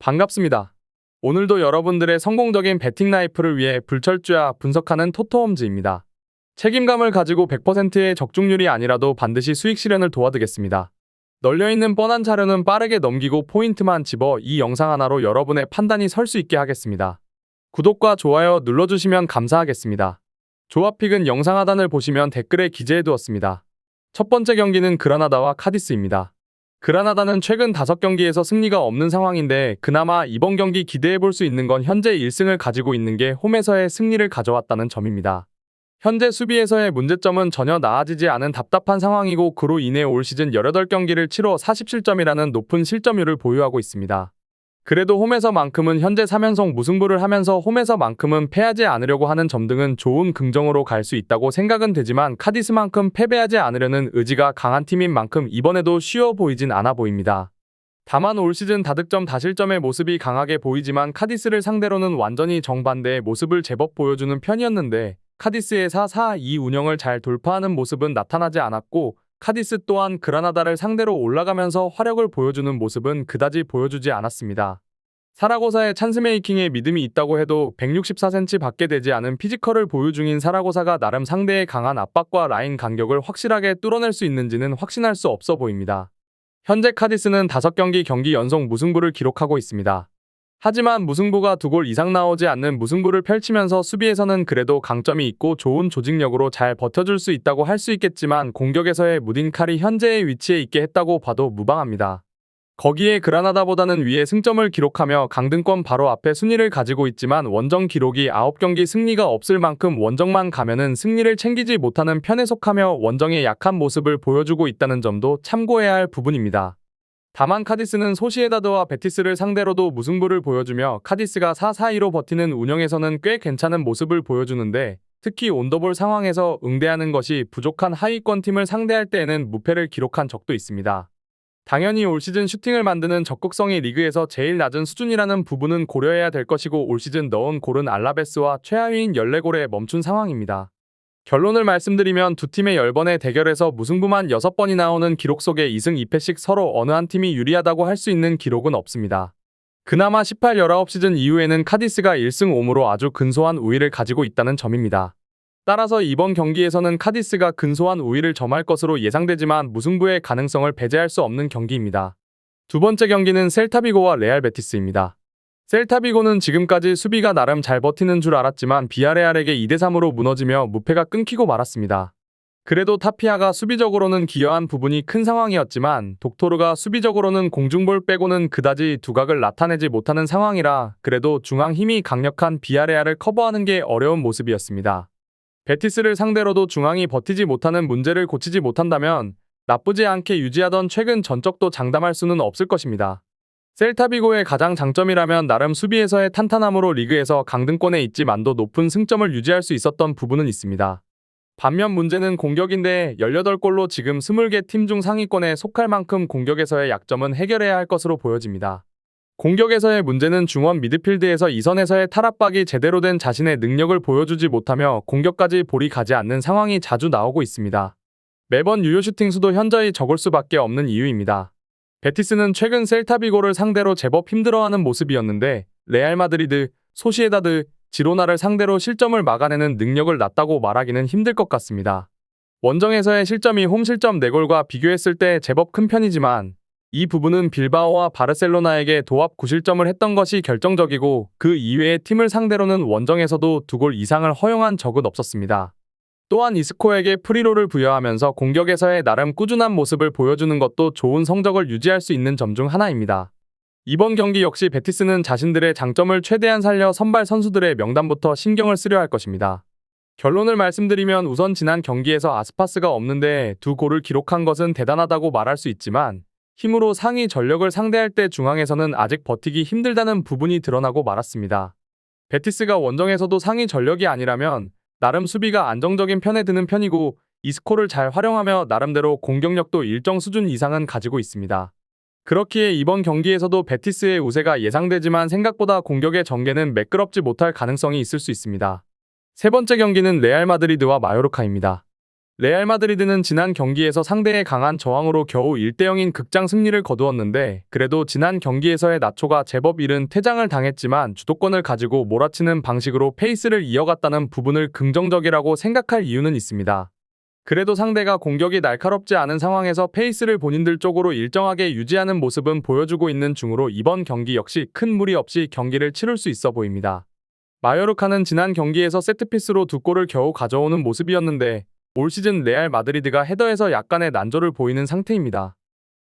반갑습니다. 오늘도 여러분들의 성공적인 배팅 라이프를 위해 불철주야 분석하는 토토홈즈입니다. 책임감을 가지고 100%의 적중률이 아니라도 반드시 수익 실현을 도와드리겠습니다. 널려있는 뻔한 자료는 빠르게 넘기고 포인트만 집어 이 영상 하나로 여러분의 판단이 설 수 있게 하겠습니다. 구독과 좋아요 눌러주시면 감사하겠습니다. 조합픽은 영상 하단을 보시면 댓글에 기재해두었습니다. 첫 번째 경기는 그라나다와 카디스입니다. 그라나다는 최근 5경기에서 승리가 없는 상황인데 그나마 이번 경기 기대해볼 수 있는 건 현재 1승을 가지고 있는 게 홈에서의 승리를 가져왔다는 점입니다. 현재 수비에서의 문제점은 전혀 나아지지 않은 답답한 상황이고 그로 인해 올 시즌 18경기를 치러 47점이라는 높은 실점률을 보유하고 있습니다. 그래도 홈에서만큼은 현재 3연속 무승부를 하면서 홈에서만큼은 패하지 않으려고 하는 점 등은 좋은 긍정으로 갈 수 있다고 생각은 되지만 카디스만큼 패배하지 않으려는 의지가 강한 팀인 만큼 이번에도 쉬워 보이진 않아 보입니다. 다만 올 시즌 다득점 다실점의 모습이 강하게 보이지만 카디스를 상대로는 완전히 정반대의 모습을 제법 보여주는 편이었는데 카디스의 4-4-2 운영을 잘 돌파하는 모습은 나타나지 않았고 카디스 또한 그라나다를 상대로 올라가면서 화력을 보여주는 모습은 그다지 보여주지 않았습니다. 사라고사의 찬스메이킹에 믿음이 있다고 해도 164cm 밖에 되지 않은 피지컬을 보유 중인 사라고사가 나름 상대의 강한 압박과 라인 간격을 확실하게 뚫어낼 수 있는지는 확신할 수 없어 보입니다. 현재 카디스는 5경기 경기 연속 무승부를 기록하고 있습니다. 하지만 무승부가 2골 이상 나오지 않는 무승부를 펼치면서 수비에서는 그래도 강점이 있고 좋은 조직력으로 잘 버텨줄 수 있다고 할 수 있겠지만 공격에서의 무딘 칼이 현재의 위치에 있게 했다고 봐도 무방합니다. 거기에 그라나다보다는 위에 승점을 기록하며 강등권 바로 앞에 순위를 가지고 있지만 원정 기록이 9경기 승리가 없을 만큼 원정만 가면은 승리를 챙기지 못하는 편에 속하며 원정의 약한 모습을 보여주고 있다는 점도 참고해야 할 부분입니다. 다만 카디스는 소시에다드와 베티스를 상대로도 무승부를 보여주며 카디스가 4-4-2로 버티는 운영에서는 꽤 괜찮은 모습을 보여주는데 특히 온더볼 상황에서 응대하는 것이 부족한 하위권 팀을 상대할 때에는 무패를 기록한 적도 있습니다. 당연히 올 시즌 슈팅을 만드는 적극성이 리그에서 제일 낮은 수준이라는 부분은 고려해야 될 것이고 올 시즌 넣은 골은 알라베스와 최하위인 14골에 멈춘 상황입니다. 결론을 말씀드리면 두 팀의 10번의 대결에서 무승부만 6번이 나오는 기록 속에 2승 2패씩 서로 어느 한 팀이 유리하다고 할 수 있는 기록은 없습니다. 그나마 18-19 시즌 이후에는 카디스가 1승 5무로 아주 근소한 우위를 가지고 있다는 점입니다. 따라서 이번 경기에서는 카디스가 근소한 우위를 점할 것으로 예상되지만 무승부의 가능성을 배제할 수 없는 경기입니다. 두 번째 경기는 셀타비고와 레알 베티스입니다. 셀타비고는 지금까지 수비가 나름 잘 버티는 줄 알았지만 비아레알에게 2-3으로 무너지며 무패가 끊기고 말았습니다. 그래도 타피아가 수비적으로는 기여한 부분이 큰 상황이었지만 독토르가 수비적으로는 공중볼 빼고는 그다지 두각을 나타내지 못하는 상황이라 그래도 중앙 힘이 강력한 비아레알을 커버하는 게 어려운 모습이었습니다. 베티스를 상대로도 중앙이 버티지 못하는 문제를 고치지 못한다면 나쁘지 않게 유지하던 최근 전적도 장담할 수는 없을 것입니다. 셀타비고의 가장 장점이라면 나름 수비에서의 탄탄함으로 리그에서 강등권에 있지만도 높은 승점을 유지할 수 있었던 부분은 있습니다. 반면 문제는 공격인데 18골로 지금 20개 팀 중 상위권에 속할 만큼 공격에서의 약점은 해결해야 할 것으로 보여집니다. 공격에서의 문제는 중원 미드필드에서 2선에서의 탈압박이 제대로 된 자신의 능력을 보여주지 못하며 공격까지 볼이 가지 않는 상황이 자주 나오고 있습니다. 매번 유효 슈팅 수도 현저히 적을 수밖에 없는 이유입니다. 베티스는 최근 셀타비고를 상대로 제법 힘들어하는 모습이었는데 레알 마드리드, 소시에다드, 지로나를 상대로 실점을 막아내는 능력을 낮다고 말하기는 힘들 것 같습니다. 원정에서의 실점이 홈 실점 4골과 비교했을 때 제법 큰 편이지만 이 부분은 빌바오와 바르셀로나에게 도합 9실점을 했던 것이 결정적이고 그 이외의 팀을 상대로는 원정에서도 2골 이상을 허용한 적은 없었습니다. 또한 이스코에게 프리롤을 부여하면서 공격에서의 나름 꾸준한 모습을 보여주는 것도 좋은 성적을 유지할 수 있는 점 중 하나입니다. 이번 경기 역시 베티스는 자신들의 장점을 최대한 살려 선발 선수들의 명단부터 신경을 쓰려 할 것입니다. 결론을 말씀드리면 우선 지난 경기에서 아스파스가 없는데 2골을 기록한 것은 대단하다고 말할 수 있지만 힘으로 상위 전력을 상대할 때 중앙에서는 아직 버티기 힘들다는 부분이 드러나고 말았습니다. 베티스가 원정에서도 상위 전력이 아니라면 나름 수비가 안정적인 편에 드는 편이고 이스코를 잘 활용하며 나름대로 공격력도 일정 수준 이상은 가지고 있습니다. 그렇기에 이번 경기에서도 베티스의 우세가 예상되지만 생각보다 공격의 전개는 매끄럽지 못할 가능성이 있을 수 있습니다. 세 번째 경기는 레알 마드리드와 마요르카입니다. 레알 마드리드는 지난 경기에서 상대의 강한 저항으로 겨우 1대0인 극장 승리를 거두었는데 그래도 지난 경기에서의 나초가 제법 이른 퇴장을 당했지만 주도권을 가지고 몰아치는 방식으로 페이스를 이어갔다는 부분을 긍정적이라고 생각할 이유는 있습니다. 그래도 상대가 공격이 날카롭지 않은 상황에서 페이스를 본인들 쪽으로 일정하게 유지하는 모습은 보여주고 있는 중으로 이번 경기 역시 큰 무리 없이 경기를 치룰 수 있어 보입니다. 마요르카는 지난 경기에서 세트피스로 2골을 겨우 가져오는 모습이었는데 올 시즌 레알 마드리드가 헤더에서 약간의 난조를 보이는 상태입니다.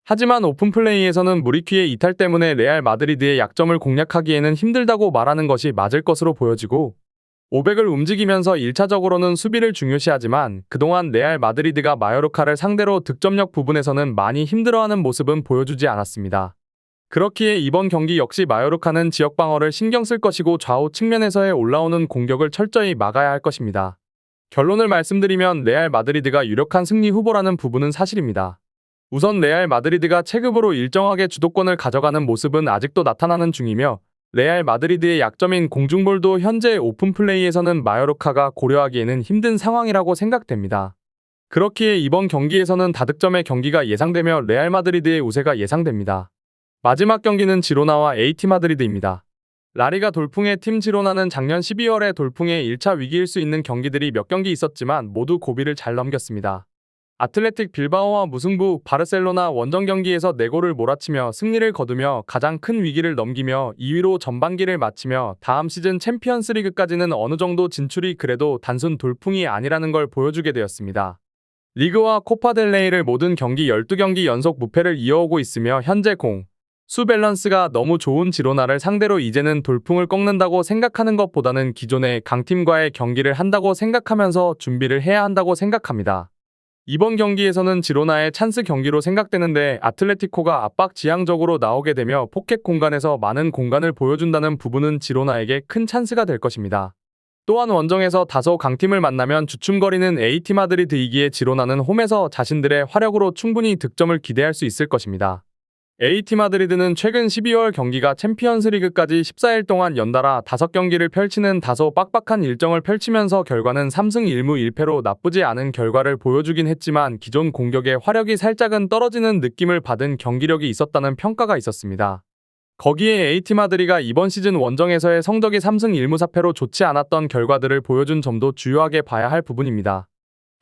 하지만 오픈플레이에서는 무리퀴의 이탈 때문에 레알 마드리드의 약점을 공략하기에는 힘들다고 말하는 것이 맞을 것으로 보여지고 500을 움직이면서 1차적으로는 수비를 중요시하지만 그동안 레알 마드리드가 마요르카를 상대로 득점력 부분에서는 많이 힘들어하는 모습은 보여주지 않았습니다. 그렇기에 이번 경기 역시 마요르카는 지역 방어를 신경 쓸 것이고 좌우 측면에서의 올라오는 공격을 철저히 막아야 할 것입니다. 결론을 말씀드리면 레알 마드리드가 유력한 승리 후보라는 부분은 사실입니다. 우선 레알 마드리드가 체급으로 일정하게 주도권을 가져가는 모습은 아직도 나타나는 중이며 레알 마드리드의 약점인 공중볼도 현재 오픈플레이에서는 마요르카가 고려하기에는 힘든 상황이라고 생각됩니다. 그렇기에 이번 경기에서는 다득점의 경기가 예상되며 레알 마드리드의 우세가 예상됩니다. 마지막 경기는 지로나와 AT 마드리드입니다. 라리가 돌풍의 팀 지로나는 작년 12월에 돌풍의 1차 위기일 수 있는 경기들이 몇 경기 있었지만 모두 고비를 잘 넘겼습니다. 아틀레틱 빌바오와 무승부, 바르셀로나 원정 경기에서 4골을 몰아치며 승리를 거두며 가장 큰 위기를 넘기며 2위로 전반기를 마치며 다음 시즌 챔피언스리그까지는 어느 정도 진출이 그래도 단순 돌풍이 아니라는 걸 보여주게 되었습니다. 리그와 코파델레이를 모든 경기 12경기 연속 무패를 이어오고 있으며 현재 수 밸런스가 너무 좋은 지로나를 상대로 이제는 돌풍을 꺾는다고 생각하는 것보다는 기존의 강팀과의 경기를 한다고 생각하면서 준비를 해야 한다고 생각합니다. 이번 경기에서는 지로나의 찬스 경기로 생각되는데 아틀레티코가 압박 지향적으로 나오게 되며 포켓 공간에서 많은 공간을 보여준다는 부분은 지로나에게 큰 찬스가 될 것입니다. 또한 원정에서 다소 강팀을 만나면 주춤거리는 AT 마드리드이기에 지로나는 홈에서 자신들의 화력으로 충분히 득점을 기대할 수 있을 것입니다. AT 마드리드는 최근 12월 경기가 챔피언스리그까지 14일 동안 연달아 5경기를 펼치는 다소 빡빡한 일정을 펼치면서 결과는 3승 1무 1패로 나쁘지 않은 결과를 보여주긴 했지만 기존 공격의 화력이 살짝은 떨어지는 느낌을 받은 경기력이 있었다는 평가가 있었습니다. 거기에 AT 마드리드가 이번 시즌 원정에서의 성적이 3승 1무 4패로 좋지 않았던 결과들을 보여준 점도 주요하게 봐야 할 부분입니다.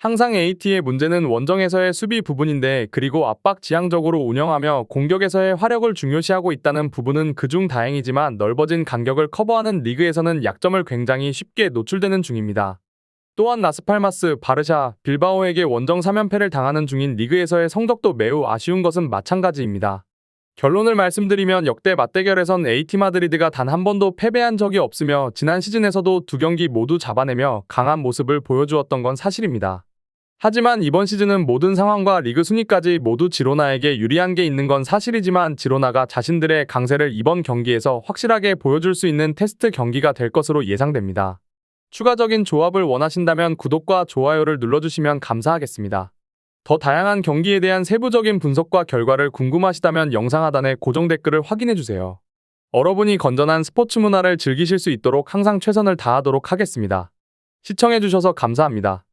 항상 AT의 문제는 원정에서의 수비 부분인데 그리고 압박 지향적으로 운영하며 공격에서의 화력을 중요시하고 있다는 부분은 그중 다행이지만 넓어진 간격을 커버하는 리그에서는 약점을 굉장히 쉽게 노출되는 중입니다. 또한 라스팔마스, 바르샤, 빌바오에게 원정 3연패를 당하는 중인 리그에서의 성적도 매우 아쉬운 것은 마찬가지입니다. 결론을 말씀드리면 역대 맞대결에선 AT 마드리드가 단 한 번도 패배한 적이 없으며 지난 시즌에서도 2경기 모두 잡아내며 강한 모습을 보여주었던 건 사실입니다. 하지만 이번 시즌은 모든 상황과 리그 순위까지 모두 지로나에게 유리한 게 있는 건 사실이지만 지로나가 자신들의 강세를 이번 경기에서 확실하게 보여줄 수 있는 테스트 경기가 될 것으로 예상됩니다. 추가적인 조합을 원하신다면 구독과 좋아요를 눌러주시면 감사하겠습니다. 더 다양한 경기에 대한 세부적인 분석과 결과를 궁금하시다면 영상 하단에 고정 댓글을 확인해주세요. 여러분이 건전한 스포츠 문화를 즐기실 수 있도록 항상 최선을 다하도록 하겠습니다. 시청해주셔서 감사합니다.